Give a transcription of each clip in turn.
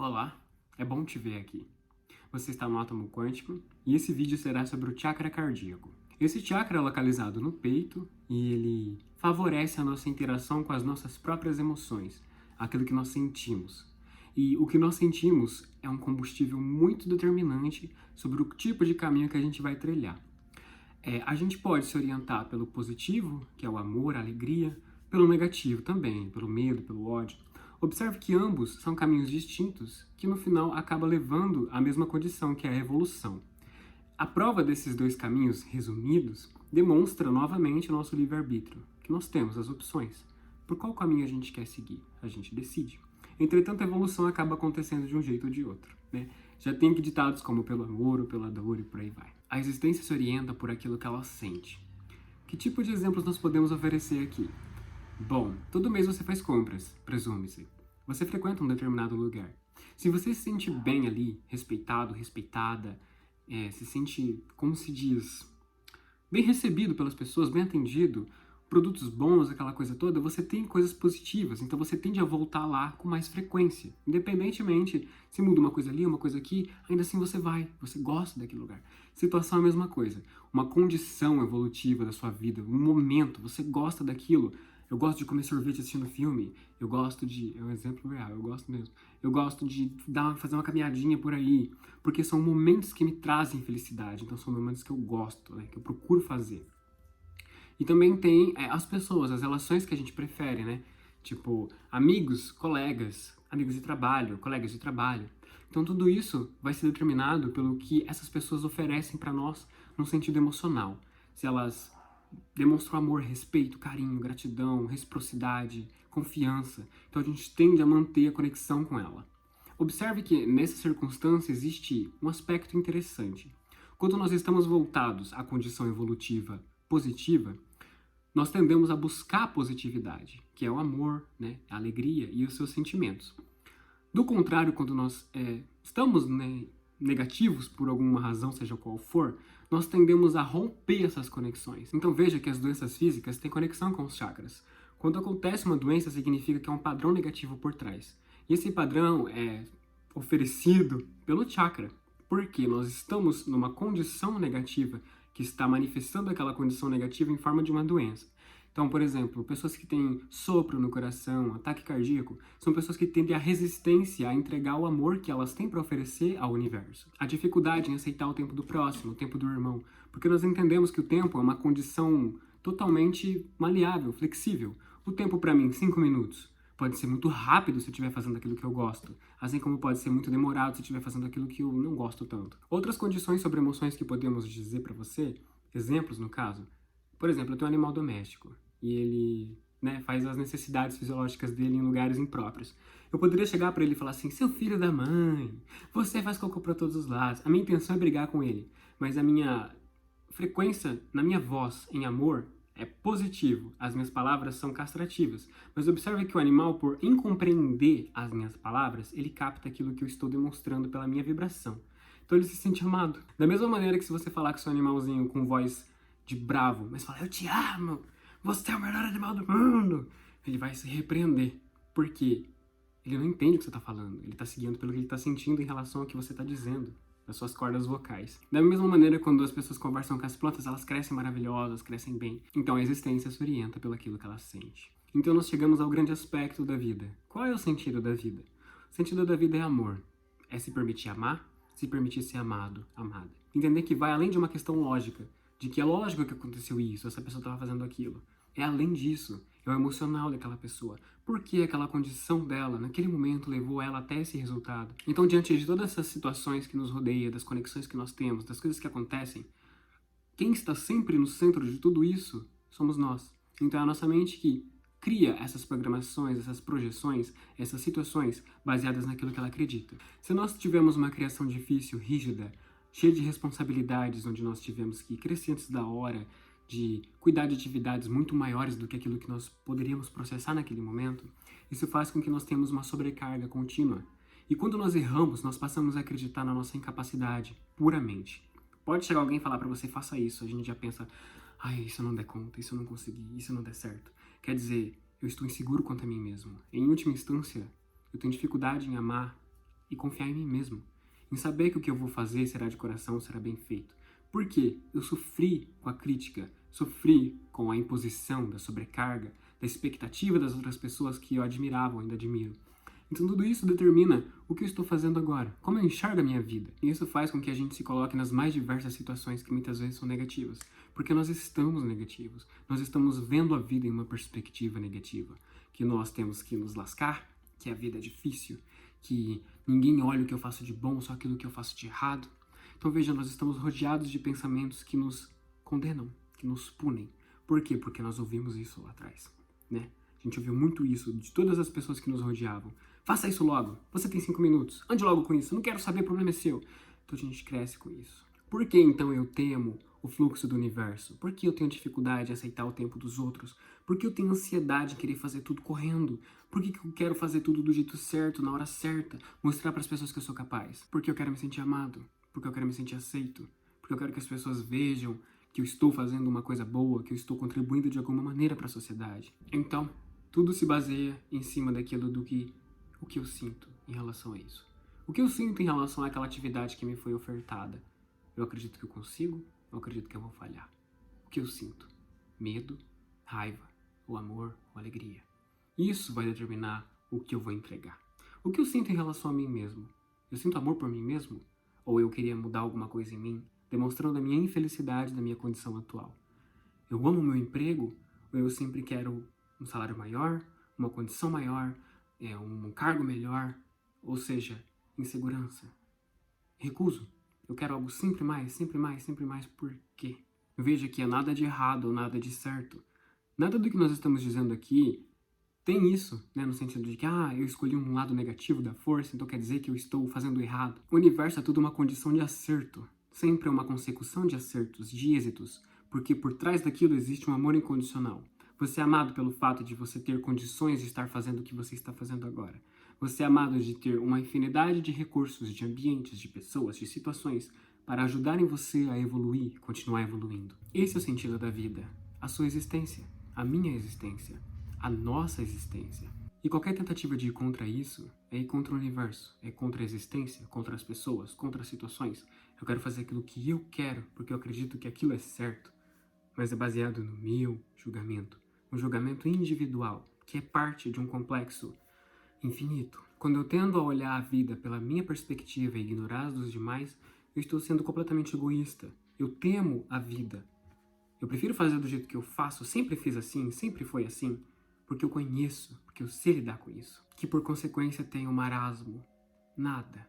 Olá, é bom te ver aqui. Você está no Átomo Quântico e esse vídeo será sobre o chakra cardíaco. Esse chakra é localizado no peito e ele favorece a nossa interação com as nossas próprias emoções, aquilo que nós sentimos. E o que nós sentimos é um combustível muito determinante sobre o tipo de caminho que a gente vai trilhar. A gente pode se orientar pelo positivo, que é o amor, a alegria, pelo negativo também, pelo medo, pelo ódio. Observe que ambos são caminhos distintos que no final acaba levando à mesma condição, que é a evolução. A prova desses dois caminhos resumidos demonstra novamente o nosso livre-arbítrio, que nós temos as opções. Por qual caminho a gente quer seguir? A gente decide. Entretanto, a evolução acaba acontecendo de um jeito ou de outro, né? Já tem ditados como pelo amor ou pela dor e por aí vai. A existência se orienta por aquilo que ela sente. Que tipo de exemplos nós podemos oferecer aqui? Bom, todo mês você faz compras, presume-se. Você frequenta um determinado lugar. Se você se sente bem ali, respeitado, respeitada, se sente, como se diz, bem recebido pelas pessoas, bem atendido, produtos bons, aquela coisa toda, você tem coisas positivas, então você tende a voltar lá com mais frequência. Independentemente se muda uma coisa ali, uma coisa aqui, ainda assim você gosta daquele lugar. Situação é a mesma coisa, uma condição evolutiva da sua vida, um momento, você gosta daquilo. Eu gosto de comer sorvete assistindo filme, eu gosto de, é um exemplo real, eu gosto mesmo. Eu gosto de fazer uma caminhadinha por aí, porque são momentos que me trazem felicidade, então são momentos que eu gosto, né, que eu procuro fazer. E também tem as pessoas, as relações que a gente prefere, né? Tipo, amigos, colegas, amigos de trabalho, colegas de trabalho. Então tudo isso vai ser determinado pelo que essas pessoas oferecem para nós no sentido emocional. Se elas demonstram amor, respeito, carinho, gratidão, reciprocidade, confiança. Então a gente tende a manter a conexão com ela. Observe que nessa circunstância existe um aspecto interessante. Quando nós estamos voltados à condição evolutiva positiva, nós tendemos a buscar a positividade, que é o amor, né, a alegria e os seus sentimentos. Do contrário, quando nós estamos, né, negativos por alguma razão, seja qual for, nós tendemos a romper essas conexões. Então veja que as doenças físicas têm conexão com os chakras. Quando acontece uma doença, significa que há um padrão negativo por trás. E esse padrão é oferecido pelo chakra, porque nós estamos numa condição negativa que está manifestando aquela condição negativa em forma de uma doença. Então, por exemplo, pessoas que têm sopro no coração, ataque cardíaco, são pessoas que tendem a resistência a entregar o amor que elas têm para oferecer ao universo. A dificuldade em aceitar o tempo do próximo, o tempo do irmão, porque nós entendemos que o tempo é uma condição totalmente maleável, flexível. O tempo para mim, 5 minutos. Pode ser muito rápido se eu estiver fazendo aquilo que eu gosto, assim como pode ser muito demorado se eu estiver fazendo aquilo que eu não gosto tanto. Outras condições sobre emoções que podemos dizer para você, exemplos no caso, por exemplo, eu tenho um animal doméstico e ele, né, faz as necessidades fisiológicas dele em lugares impróprios. Eu poderia chegar para ele e falar assim: seu filho da mãe, você faz cocô para todos os lados. A minha intenção é brigar com ele, mas a minha frequência na minha voz em amor é positivo, as minhas palavras são castrativas. Mas observe que o animal, por incompreender as minhas palavras, ele capta aquilo que eu estou demonstrando pela minha vibração. Então ele se sente amado. Da mesma maneira que se você falar com seu animalzinho com voz de bravo, mas falar: eu te amo, você é o melhor animal do mundo, ele vai se repreender. Por quê? Ele não entende o que você está falando, ele está seguindo pelo que ele está sentindo em relação ao que você está dizendo, das suas cordas vocais. Da mesma maneira, quando as pessoas conversam com as plantas, elas crescem maravilhosas, crescem bem. Então a existência se orienta pelo aquilo que ela sente. Então nós chegamos ao grande aspecto da vida. Qual é o sentido da vida? O sentido da vida é amor. É se permitir amar, se permitir ser amado, amada. Entender que vai além de uma questão lógica, de que é lógico que aconteceu isso, essa pessoa estava fazendo aquilo. É além disso, é o emocional daquela pessoa. Por que aquela condição dela, naquele momento, levou ela até esse resultado? Então, diante de todas essas situações que nos rodeiam, das conexões que nós temos, das coisas que acontecem, quem está sempre no centro de tudo isso somos nós. Então, é a nossa mente que cria essas programações, essas projeções, essas situações baseadas naquilo que ela acredita. Se nós tivermos uma criação difícil, rígida, cheia de responsabilidades, onde nós tivemos que crescer antes da hora, de cuidar de atividades muito maiores do que aquilo que nós poderíamos processar naquele momento, isso faz com que nós tenhamos uma sobrecarga contínua. E quando nós erramos, nós passamos a acreditar na nossa incapacidade, puramente. Pode chegar alguém e falar para você: faça isso, a gente já pensa: ai, isso eu não der conta, isso eu não consegui, isso não der certo. Quer dizer, eu estou inseguro quanto a mim mesmo. Em última instância, eu tenho dificuldade em amar e confiar em mim mesmo. Em saber que o que eu vou fazer será de coração, será bem feito. Porque eu sofri com a crítica, sofri com a imposição da sobrecarga, da expectativa das outras pessoas que eu admirava ou ainda admiro. Então tudo isso determina o que eu estou fazendo agora, como eu enxergo a minha vida. E isso faz com que a gente se coloque nas mais diversas situações que muitas vezes são negativas. Porque nós estamos negativos, nós estamos vendo a vida em uma perspectiva negativa. Que nós temos que nos lascar, que a vida é difícil, que ninguém olha o que eu faço de bom, só aquilo que eu faço de errado. Então veja, nós estamos rodeados de pensamentos que nos condenam, que nos punem. Por quê? Porque nós ouvimos isso lá atrás, né? A gente ouviu muito isso de todas as pessoas que nos rodeavam. Faça isso logo, você tem 5 minutos, ande logo com isso, não quero saber, o problema é seu. Então a gente cresce com isso. Por que então eu temo o fluxo do universo? Por que eu tenho dificuldade em aceitar o tempo dos outros? Por que eu tenho ansiedade em querer fazer tudo correndo? Por que eu quero fazer tudo do jeito certo, na hora certa? Mostrar para as pessoas que eu sou capaz? Porque eu quero me sentir amado, porque eu quero me sentir aceito, porque eu quero que as pessoas vejam que eu estou fazendo uma coisa boa, que eu estou contribuindo de alguma maneira para a sociedade. Então, tudo se baseia em cima daquilo o que eu sinto em relação a isso. O que eu sinto em relação àquela atividade que me foi ofertada. Eu acredito que eu consigo, eu acredito que eu vou falhar. O que eu sinto? Medo, raiva, ou amor, ou alegria. Isso vai determinar o que eu vou entregar. O que eu sinto em relação a mim mesmo? Eu sinto amor por mim mesmo? Ou eu queria mudar alguma coisa em mim, demonstrando a minha infelicidade da minha condição atual? Eu amo meu emprego, ou eu sempre quero um salário maior, uma condição maior, um cargo melhor, ou seja, insegurança? Recuso. Eu quero algo sempre mais, sempre mais, sempre mais. Por quê? Veja que é nada de errado ou nada de certo. Nada do que nós estamos dizendo aqui tem isso, né, no sentido de que, eu escolhi um lado negativo da força, então quer dizer que eu estou fazendo errado. O universo é tudo uma condição de acerto. Sempre é uma consecução de acertos, de êxitos, porque por trás daquilo existe um amor incondicional. Você é amado pelo fato de você ter condições de estar fazendo o que você está fazendo agora. Você é amado de ter uma infinidade de recursos, de ambientes, de pessoas, de situações para ajudarem você a evoluir, continuar evoluindo. Esse é o sentido da vida, a sua existência, a minha existência, a nossa existência. E qualquer tentativa de ir contra isso é ir contra o universo, é contra a existência, contra as pessoas, contra as situações. Eu quero fazer aquilo que eu quero, porque eu acredito que aquilo é certo, mas é baseado no meu julgamento, um julgamento individual, que é parte de um complexo infinito. Quando eu tendo a olhar a vida pela minha perspectiva e ignorar as dos demais, eu estou sendo completamente egoísta. Eu temo a vida. Eu prefiro fazer do jeito que eu faço, sempre fiz assim, sempre foi assim, porque eu conheço, porque eu sei lidar com isso. Que por consequência tem o marasmo. Nada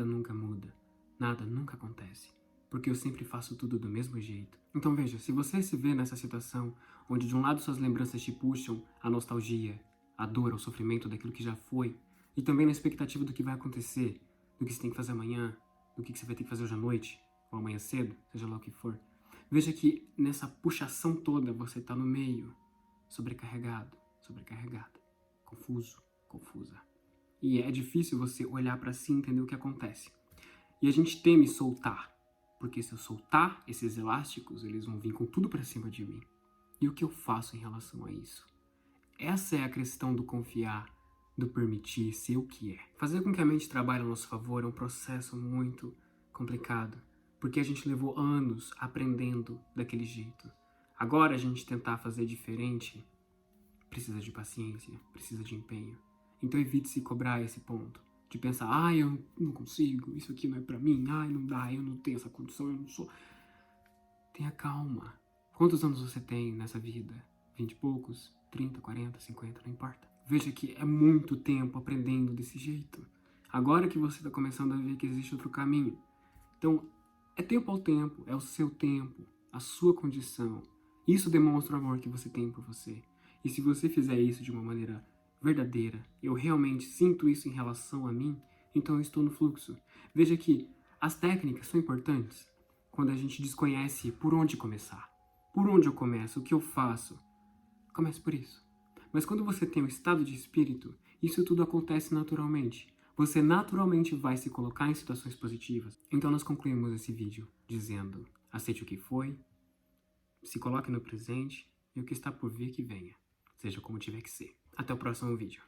nunca muda, nada nunca acontece, porque eu sempre faço tudo do mesmo jeito. Então veja, se você se vê nessa situação, onde de um lado suas lembranças te puxam a nostalgia, a dor, o sofrimento daquilo que já foi, e também na expectativa do que vai acontecer, do que você tem que fazer amanhã, do que você vai ter que fazer hoje à noite, ou amanhã cedo, seja lá o que for. Veja que nessa puxação toda você está no meio, sobrecarregado, sobrecarregada, confuso, confusa. E é difícil você olhar para si e entender o que acontece. E a gente teme soltar, porque se eu soltar esses elásticos, eles vão vir com tudo para cima de mim. E o que eu faço em relação a isso? Essa é a questão do confiar, do permitir ser o que é. Fazer com que a mente trabalhe a nosso favor é um processo muito complicado, porque a gente levou anos aprendendo daquele jeito. Agora a gente tentar fazer diferente precisa de paciência, precisa de empenho. Então evite se cobrar esse ponto, de pensar, eu não consigo, isso aqui não é pra mim, não dá, eu não tenho essa condição, eu não sou. Tenha calma. Quantos anos você tem nessa vida? 20 e poucos? 30, 40, 50, não importa. Veja que é muito tempo aprendendo desse jeito. Agora que você está começando a ver que existe outro caminho. Então, é tempo ao tempo, é o seu tempo, a sua condição. Isso demonstra o amor que você tem por você. E se você fizer isso de uma maneira verdadeira, eu realmente sinto isso em relação a mim, então eu estou no fluxo. Veja que as técnicas são importantes quando a gente desconhece por onde começar. Por onde eu começo, o que eu faço? Comece por isso. Mas quando você tem o estado de espírito, isso tudo acontece naturalmente. Você naturalmente vai se colocar em situações positivas. Então nós concluímos esse vídeo dizendo, aceite o que foi, se coloque no presente e o que está por vir que venha, seja como tiver que ser. Até o próximo vídeo.